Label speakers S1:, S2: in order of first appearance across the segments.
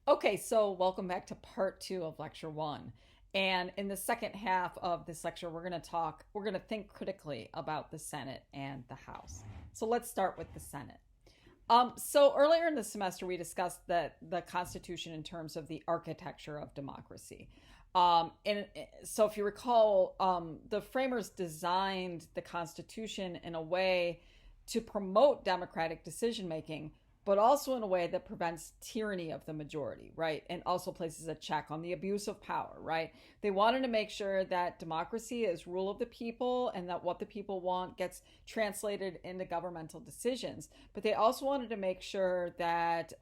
S1: Okay, so welcome back to part two of lecture one. And in the second half of this lecture, we're going to think critically about the Senate and the House. So let's start with the Senate. So earlier in the semester, we discussed the Constitution in terms of the architecture of democracy. And so if you recall, the framers designed the Constitution in a way to promote democratic decision making, but also in a way that prevents tyranny of the majority, right? And also places a check on the abuse of power, right? They wanted to make sure that democracy is rule of the people and that what the people want gets translated into governmental decisions. But they also wanted to make sure that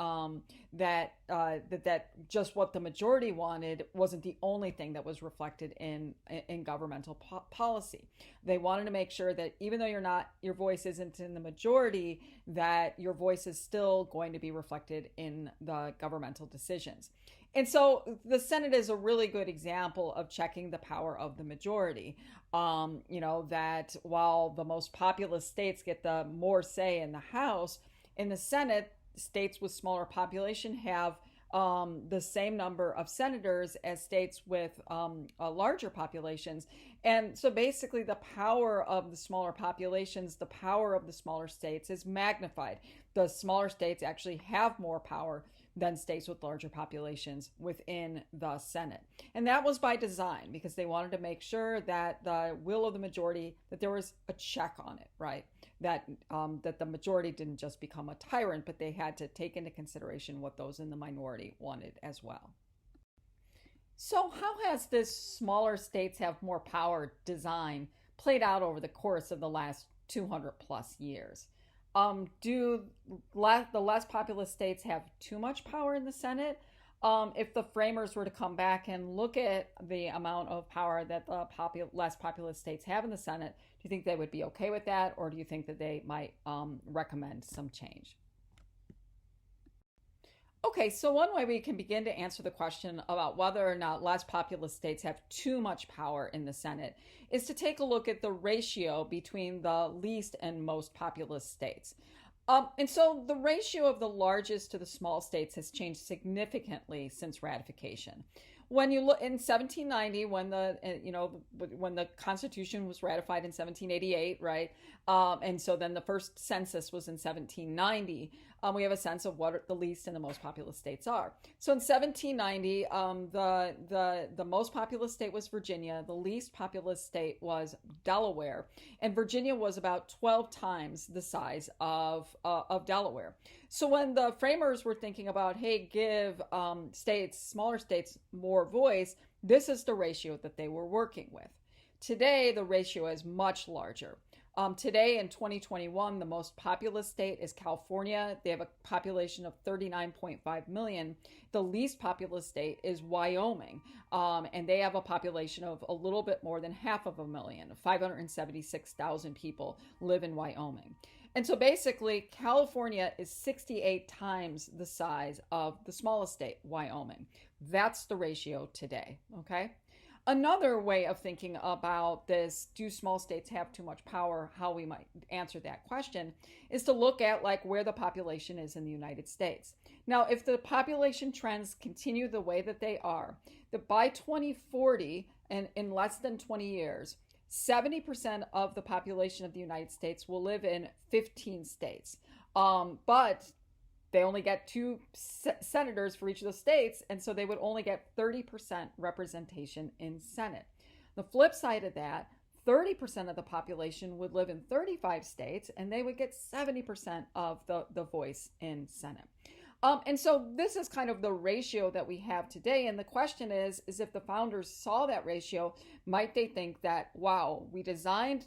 S1: that just what the majority wanted wasn't the only thing that was reflected in governmental policy. They wanted to make sure that even though your voice isn't in the majority, that your voice is still going to be reflected in the governmental decisions. And so the Senate is a really good example of checking the power of the majority. That while the most populous states get the more say in the House, in the Senate, states with smaller population have the same number of senators as states with larger populations. And so basically, the power of the smaller populations, the power of the smaller states is magnified. The smaller states actually have more power than states with larger populations within the Senate. And that was by design because they wanted to make sure that the will of the majority, that there was a check on it, right? That the majority didn't just become a tyrant, but they had to take into consideration what those in the minority wanted as well. So how has this smaller states have more power design played out over the course of the last 200 plus years? Do the less populous states have too much power in the Senate? If the framers were to come back and look at the amount of power that the less populous states have in the Senate, do you think they would be okay with that, or do you think that they might recommend some change? Okay, so one way we can begin to answer the question about whether or not less populous states have too much power in the Senate is to take a look at the ratio between the least and most populous states. And so the ratio of the largest to the small states has changed significantly since ratification. When you look in 1790, when the Constitution was ratified in 1788, right? And so then the first census was in 1790. We have a sense of what the least and the most populous states are. So in 1790, the most populous state was Virginia. The least populous state was Delaware, and Virginia was about 12 times the size of Delaware. So when the framers were thinking about, hey, give smaller states more voice, this is the ratio that they were working with. Today, the ratio is much larger. Today in 2021, the most populous state is California. They have a population of 39.5 million. The least populous state is Wyoming, and they have a population of a little bit more than half of a million. 576,000 people live in Wyoming. And so basically, California is 68 times the size of the smallest state, Wyoming. That's the ratio today, okay? Another way of thinking about this, do small states have too much power, how we might answer that question, is to look at like where the population is in the United States. Now, if the population trends continue the way that they are, that by 2040, and in less than 20 years, 70% of the population of the United States will live in 15 states. But they only get two senators for each of the states, and so they would only get 30% representation in Senate. The flip side of that, 30% of the population would live in 35 states, and they would get 70% of the voice in Senate. And so this is kind of the ratio that we have today. And the question is if the founders saw that ratio, might they think that, wow, we designed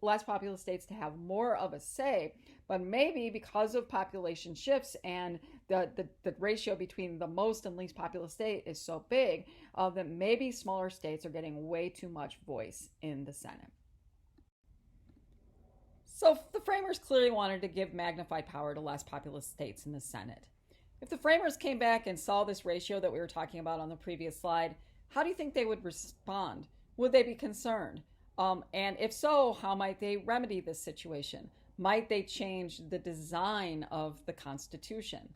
S1: less populous states to have more of a say, but maybe because of population shifts and the ratio between the most and least populous state is so big that maybe smaller states are getting way too much voice in the Senate. So the framers clearly wanted to give magnified power to less populous states in the Senate. If the framers came back and saw this ratio that we were talking about on the previous slide, how do you think they would respond? Would they be concerned? And if so, how might they remedy this situation? Might they change the design of the Constitution?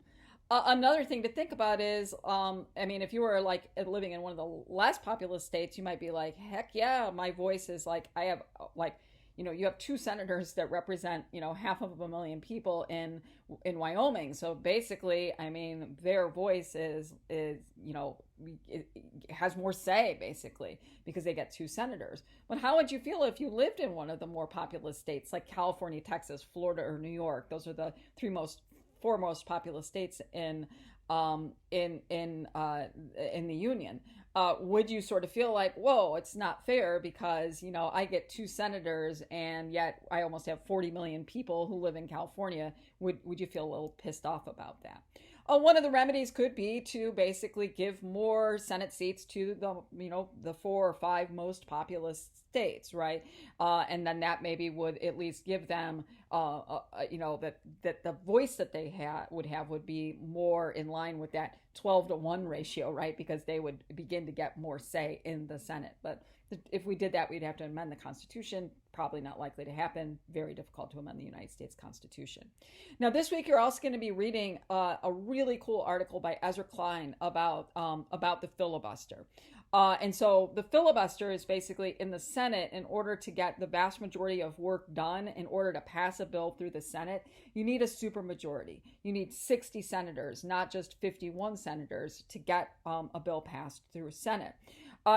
S1: Another thing to think about is, I mean, if you were like living in one of the less populous states, you might be like, heck yeah, my voice is like, I have like, you have two senators that represent, half of a million people in Wyoming. So basically, I mean, their voice is it has more say basically because they get two senators. But how would you feel if you lived in one of the more populous states like California, Texas, Florida, or New York? Those are the four most populous states in the union. Would you sort of feel like, whoa, it's not fair because I get two senators and yet I almost have 40 million people who live in California? Would you feel a little pissed off about that? One of the remedies could be to basically give more Senate seats to the 4 or 5 most populous states, right? And then that maybe would at least give them, that the voice that they would be more in line with that 12-to-1 ratio, right? Because they would begin to get more say in the Senate. But if we did that, we'd have to amend the Constitution. Probably not likely to happen. Very difficult to amend the United States Constitution. Now, this week you're also going to be reading a really cool article by Ezra Klein about the filibuster. And so the filibuster is basically in the Senate. In order to get the vast majority of work done, in order to pass a bill through the Senate, you need a supermajority. You need 60 senators, not just 51 senators, to get a bill passed through Senate.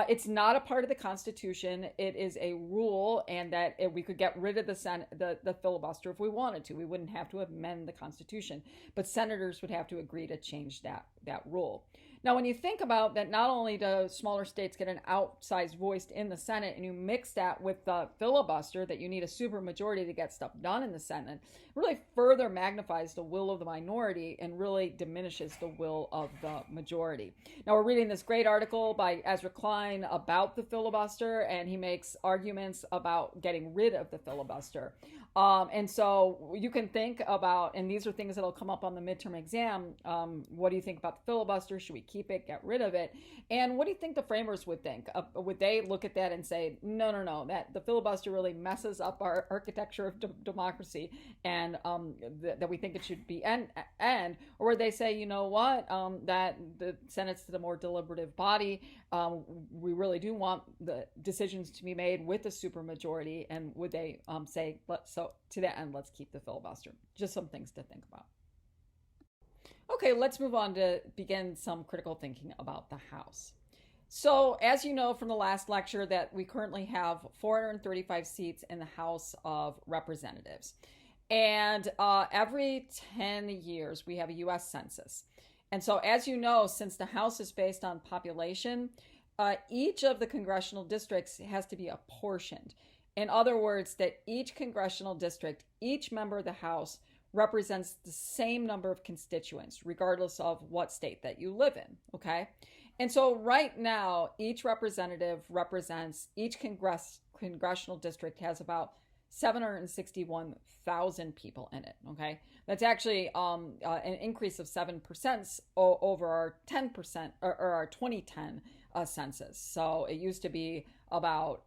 S1: It's not a part of the Constitution. It is a rule, and that we could get rid of the filibuster if we wanted to. We wouldn't have to amend the Constitution, but senators would have to agree to change that rule. Now, when you think about that, not only do smaller states get an outsized voice in the Senate, and you mix that with the filibuster, that you need a supermajority to get stuff done in the Senate, it really further magnifies the will of the minority and really diminishes the will of the majority. Now, we're reading this great article by Ezra Klein about the filibuster, and he makes arguments about getting rid of the filibuster. And so you can think about, and these are things that'll come up on the midterm exam. What do you think about the filibuster? Should we keep it, get rid of it? And what do you think the framers would think? Would they look at that and say, no, that the filibuster really messes up our architecture of democracy, and that we think it should be end? Or would they say, you know what, that the Senate's the more deliberative body. We really do want the decisions to be made with a supermajority, and would they say, to that end, let's keep the filibuster? Just some things to think about. Okay, let's move on to begin some critical thinking about the House. So, as you know from the last lecture, that we currently have 435 seats in the House of Representatives. And every 10 years, we have a U.S. Census. And so, as you know, since the House is based on population, each of the congressional districts has to be apportioned. In other words, that each congressional district, each member of the House represents the same number of constituents, regardless of what state that you live in, okay? And so right now, each representative represents, each congressional district has about 761,000 people in it, okay? That's actually an increase of 7% over our 10% or our 2010 census. So it used to be about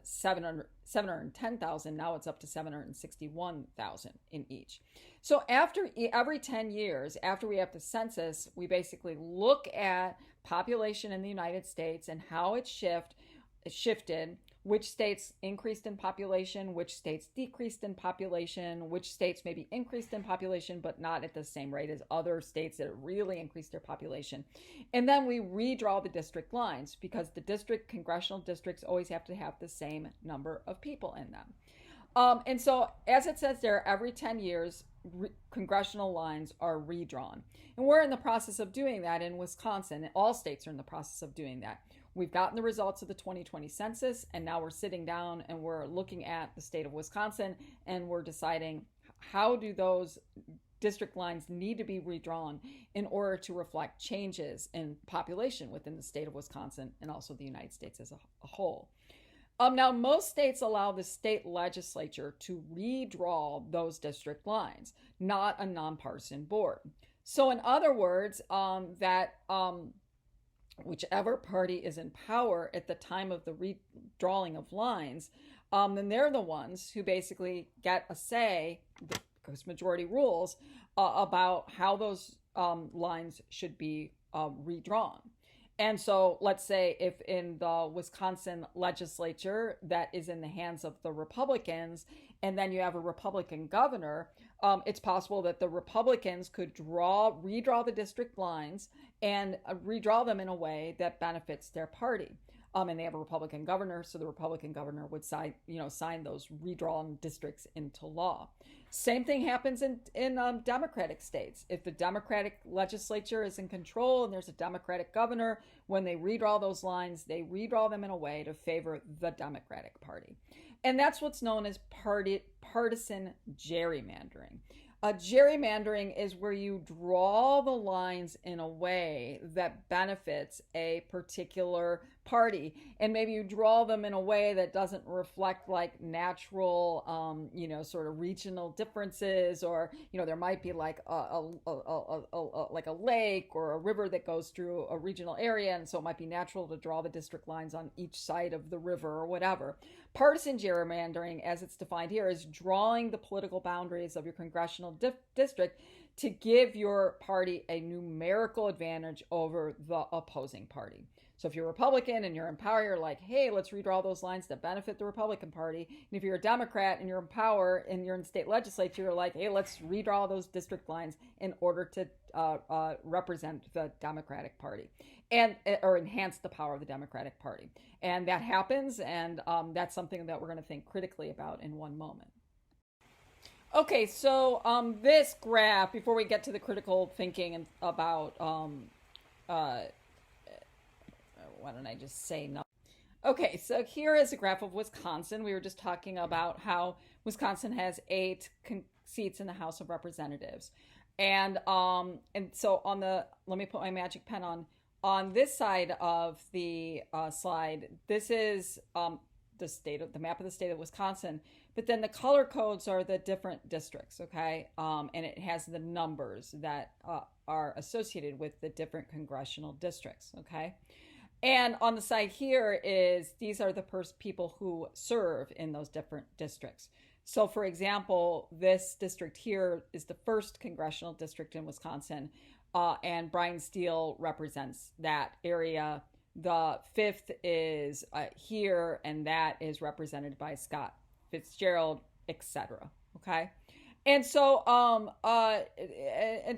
S1: 710,000. Now it's up to 761,000 in each. So after every 10 years, after we have the census, we basically look at population in the United States and how it shifted, which states increased in population, which states decreased in population, which states maybe increased in population, but not at the same rate as other states that really increased their population. And then we redraw the district lines, because the congressional districts always have to have the same number of people in them. And so, as it says there, every 10 years, congressional lines are redrawn. And we're in the process of doing that in Wisconsin. All states are in the process of doing that. We've gotten the results of the 2020 census, and now we're sitting down and we're looking at the state of Wisconsin, and we're deciding how do those district lines need to be redrawn in order to reflect changes in population within the state of Wisconsin and also the United States as a whole. Now, most states allow the state legislature to redraw those district lines, not a nonpartisan board. So in other words, whichever party is in power at the time of the redrawing of lines, then they're the ones who basically get a say, because majority rules, about how those lines should be redrawn. And so let's say if in the Wisconsin legislature that is in the hands of the Republicans, and then you have a Republican governor, it's possible that the Republicans could redraw the district lines and redraw them in a way that benefits their party. And they have a Republican governor, so the Republican governor would sign those redrawn districts into law. Same thing happens in Democratic states. If the Democratic legislature is in control and there's a Democratic governor, when they redraw those lines, they redraw them in a way to favor the Democratic Party. And that's what's known as partisan gerrymandering. Gerrymandering is where you draw the lines in a way that benefits a particular party, and maybe you draw them in a way that doesn't reflect like natural, sort of regional differences, or there might be like a lake or a river that goes through a regional area, and so it might be natural to draw the district lines on each side of the river or whatever. Partisan gerrymandering, as it's defined here, is drawing the political boundaries of your congressional district to give your party a numerical advantage over the opposing party. So if you're a Republican and you're in power, you're like, hey, let's redraw those lines to benefit the Republican Party. And if you're a Democrat and you're in power and you're in state legislature, you're like, hey, let's redraw those district lines in order to represent the Democratic Party or enhance the power of the Democratic Party. And that happens, and that's something that we're going to think critically about in one moment. Okay, so this graph, before we get to the critical thinking about why don't I just say no? Okay, so here is a graph of Wisconsin. We were just talking about how Wisconsin has 8 seats in the House of Representatives. And so let me put my magic pen on this side of the slide. This is the map of the state of Wisconsin, but then the color codes are the different districts, okay? And it has the numbers that are associated with the different congressional districts, okay? And on the side here these are the people who serve in those different districts. So for example, this district here is the 1st congressional district in Wisconsin, and Brian Steele represents that area. The 5th is here, and that is represented by Scott Fitzgerald, etc. Okay. And so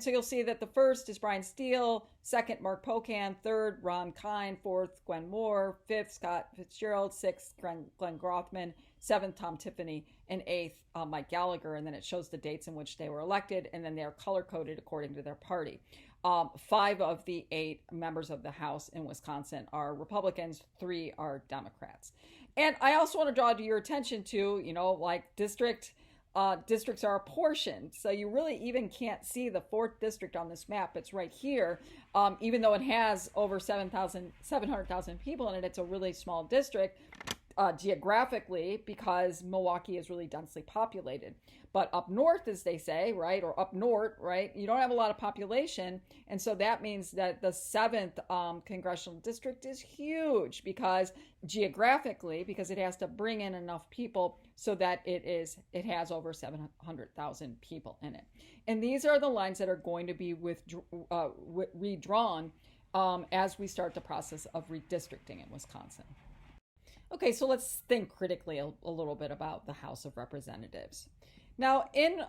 S1: you'll see that the 1st is Brian Steele, 2nd Mark Pocan, 3rd Ron Kine, 4th Gwen Moore, 5th Scott Fitzgerald, 6th Glenn Grothman, 7th Tom Tiffany, and 8th Mike Gallagher. And then it shows the dates in which they were elected, and then they're color coded according to their party. 5 of the 8 members of the House in Wisconsin are Republicans, 3 are Democrats. And I also want to draw to your attention to, like districts are apportioned. So you really even can't see the 4th district on this map. It's right here. Even though it has over 700,000 people in it, it's a really small district geographically because Milwaukee is really densely populated. But up north, as they say, right, or up north, right, you don't have a lot of population. And so that means that the 7th congressional district is huge because geographically, because it has to bring in enough people so that it has over 700,000 people in it. And these are the lines that are going to be redrawn as we start the process of redistricting in Wisconsin. Okay, so let's think critically a little bit about the House of Representatives. Now, in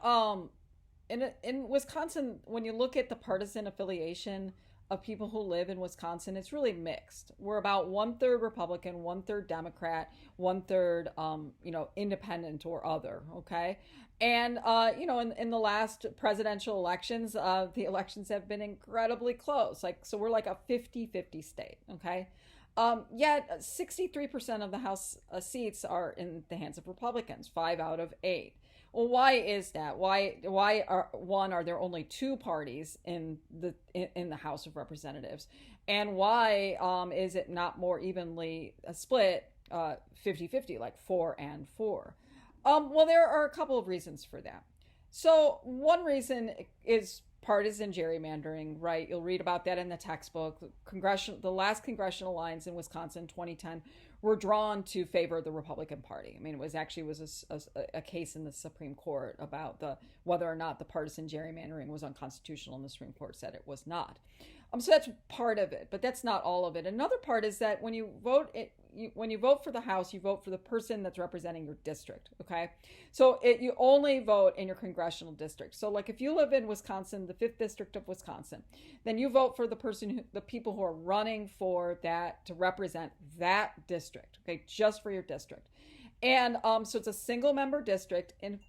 S1: Wisconsin, when you look at the partisan affiliation of people who live in Wisconsin, it's really mixed. We're about 1/3 Republican, 1/3 Democrat, 1/3 independent or other. Okay, and in the last presidential elections, the elections have been incredibly close. So we're like a 50-50 state. Okay. Yet 63% of the House seats are in the hands of Republicans, 5 out of 8. Well, why is that? Why are there only 2 parties in the House of Representatives, and why is it not more evenly split, 50-50, like 4 and 4? Well, there are a couple of reasons for that. So one reason is partisan gerrymandering, right? You'll read about that in the textbook. The last congressional lines in Wisconsin, 2010, were drawn to favor the Republican Party. I mean, it was a case in the Supreme Court about whether or not the partisan gerrymandering was unconstitutional, and the Supreme Court said it was not. So that's part of it, but that's not all of it. Another part is that when you vote for the House, you vote for the person that's representing your district, okay? So you only vote in your congressional district. So like if you live in Wisconsin, the 5th District of Wisconsin, then you vote for the people who are running for that to represent that district, okay, just for your district. And so it's a single member district in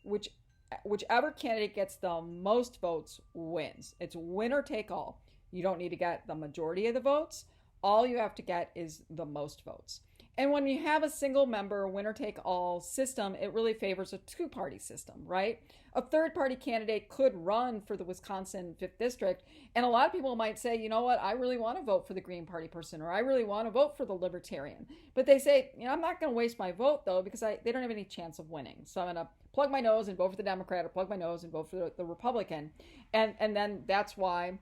S1: whichever candidate gets the most votes wins. It's winner take all. You don't need to get the majority of the votes. All you have to get is the most votes. And when you have a single member winner-take-all system, it really favors a two-party system, right? A third-party candidate could run for the Wisconsin 5th District, and a lot of people might say, you know what, I really want to vote for the Green Party person, or I really want to vote for the Libertarian. But they say, I'm not going to waste my vote, though, because they don't have any chance of winning. So I'm going to plug my nose and vote for the Democrat, or plug my nose and vote for the Republican. And then that's why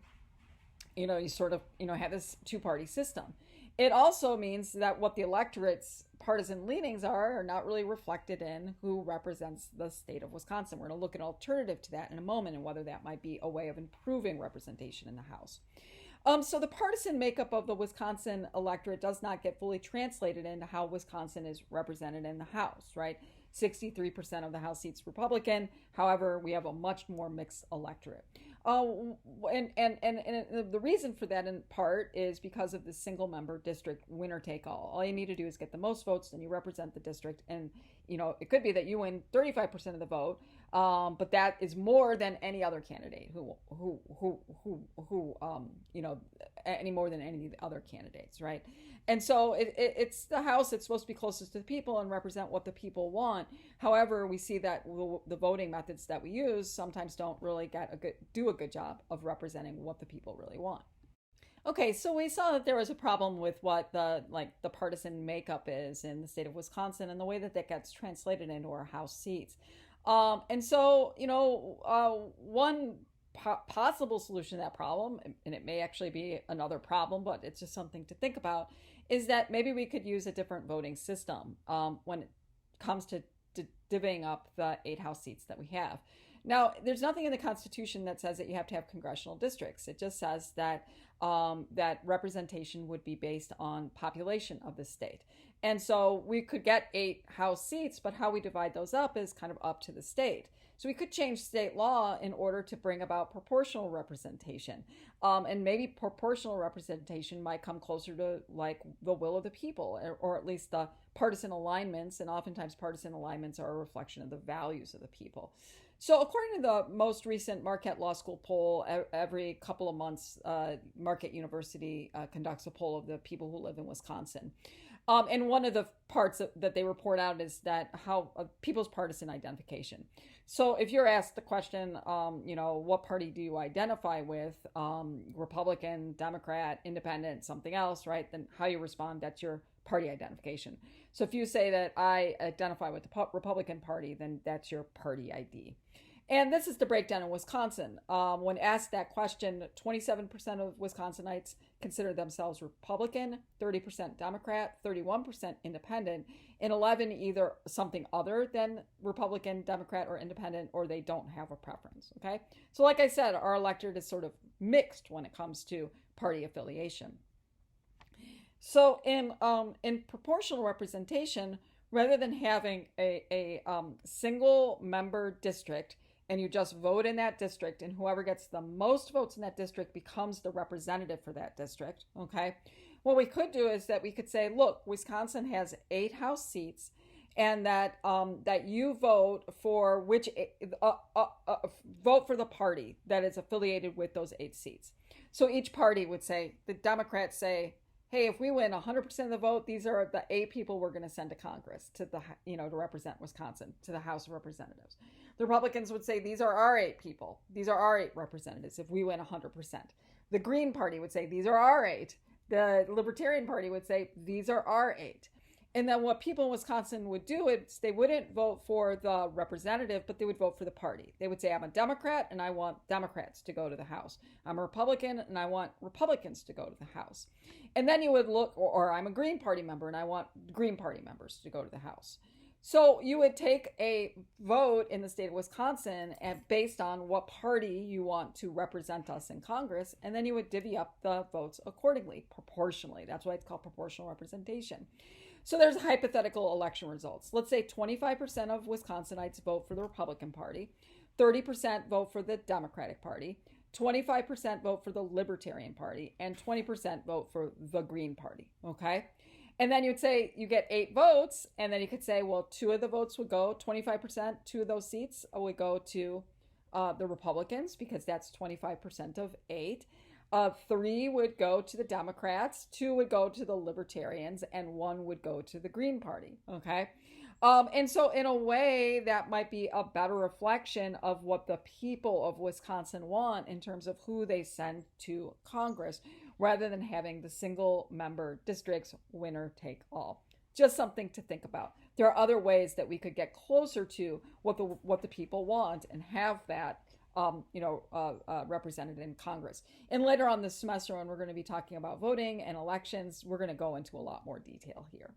S1: you sort of, have this two-party system. It also means that what the electorate's partisan leanings are not really reflected in who represents the state of Wisconsin. We're going to look at an alternative to that in a moment and whether that might be a way of improving representation in the House. So the partisan makeup of the Wisconsin electorate does not get fully translated into how Wisconsin is represented in the House, right? 63% of the House seats Republican. However, we have a much more mixed electorate. And the reason for that in part is because of the single member district winner take all. All you need to do is get the most votes, then you represent the district, and it could be that you win 35% of the vote, but that is more than any other candidate any more than any other candidates, right? And so it's the House that's supposed to be closest to the people and represent what the people want. However, we see that the voting methods that we use sometimes don't really do a good job of representing what the people really want. Okay, so we saw that there was a problem with what the partisan makeup is in the state of Wisconsin and the way that gets translated into our House seats. And so, one possible solution to that problem, and it may actually be another problem, but it's just something to think about, is that maybe we could use a different voting system when it comes to divvying up the 8 House seats that we have. Now, there's nothing in the Constitution that says that you have to have congressional districts. It just says that that representation would be based on population of the state. And so we could get 8 House seats, but how we divide those up is kind of up to the state. So we could change state law in order to bring about proportional representation. And maybe proportional representation might come closer to like the will of the people, or at least the partisan alignments. And oftentimes partisan alignments are a reflection of the values of the people. So according to the most recent Marquette Law School poll, every couple of months, Marquette University conducts a poll of the people who live in Wisconsin. And one of the parts that they report out is that how people's partisan identification. So if you're asked the question, what party do you identify with, Republican, Democrat, Independent, something else, right? Then how you respond, that's your party identification. So if you say that I identify with the Republican Party, then that's your party ID. And this is the breakdown in Wisconsin. When asked that question, 27% of Wisconsinites consider themselves Republican, 30% Democrat, 31% Independent, and 11 either something other than Republican, Democrat, or Independent, or they don't have a preference, okay? So like I said, our electorate is sort of mixed when it comes to party affiliation. So in proportional representation, rather than having a single member district, and you just vote in that district, and whoever gets the most votes in that district becomes the representative for that district, okay? What we could do is that we could say, look, Wisconsin has 8 House seats, and that you vote for vote for the party that is affiliated with those 8 seats. So each party would say, the Democrats say, hey, if we win 100% of the vote, these are the 8 people we're going to send to Congress to represent Wisconsin, to the House of Representatives. The Republicans would say, these are our 8 people. These are our 8 representatives if we win 100%. The Green Party would say, these are our 8. The Libertarian Party would say, these are our 8. And then what people in Wisconsin would do is they wouldn't vote for the representative, but they would vote for the party. They would say, I'm a Democrat and I want Democrats to go to the House. I'm a Republican and I want Republicans to go to the House. And then you would look, or I'm a Green Party member and I want Green Party members to go to the House. So you would take a vote in the state of Wisconsin and based on what party you want to represent us in Congress, and then you would divvy up the votes accordingly, proportionally. That's why it's called proportional representation. So there's hypothetical election results. Let's say 25% of Wisconsinites vote for the Republican Party, 30% vote for the Democratic Party, 25% vote for the Libertarian Party, and 20% vote for the Green Party, okay? And then you'd say you get 8 votes, and then you could say, well, 2 of the votes would go, 25%, 2 of those seats would go to the Republicans because that's 25% of 8. 3 would go to the Democrats, 2 would go to the Libertarians, and 1 would go to the Green Party, okay? And so in a way, that might be a better reflection of what the people of Wisconsin want in terms of who they send to Congress, rather than having the single member districts, winner take all. Just something to think about. There are other ways that we could get closer to what the people want and have that represented in Congress. And later on this semester, when we're going to be talking about voting and elections, we're going to go into a lot more detail here.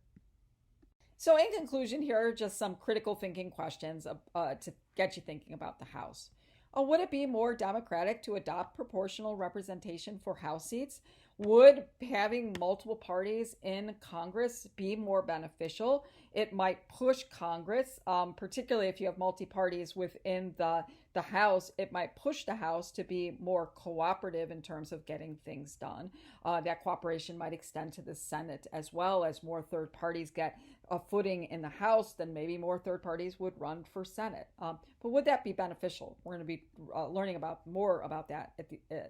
S1: So in conclusion, here are just some critical thinking questions to get you thinking about the House. Would it be more democratic to adopt proportional representation for House seats? Would having multiple parties in Congress be more beneficial? It might push Congress, particularly if you have multi-parties within the House, it might push the House to be more cooperative in terms of getting things done. That cooperation might extend to the Senate as well. As more third parties get a footing in the House, then maybe more third parties would run for Senate. But would that be beneficial? We're going to be learning more about that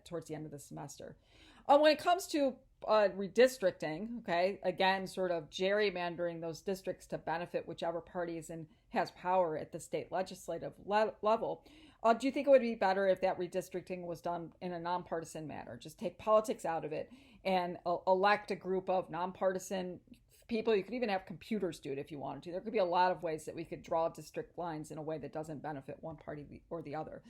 S1: towards the end of the semester. When it comes to redistricting, okay, again, sort of gerrymandering those districts to benefit whichever party has power at the state legislative level, do you think it would be better if that redistricting was done in a nonpartisan manner? Just take politics out of it and elect a group of nonpartisan people. You could even have computers do it if you wanted to. There could be a lot of ways that we could draw district lines in a way that doesn't benefit one party or the other.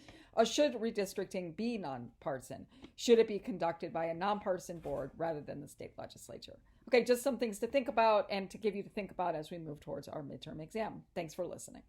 S1: Should redistricting be nonpartisan? Should it be conducted by a nonpartisan board rather than the state legislature? Okay, just some things to think about and to give you to think about as we move towards our midterm exam. Thanks for listening.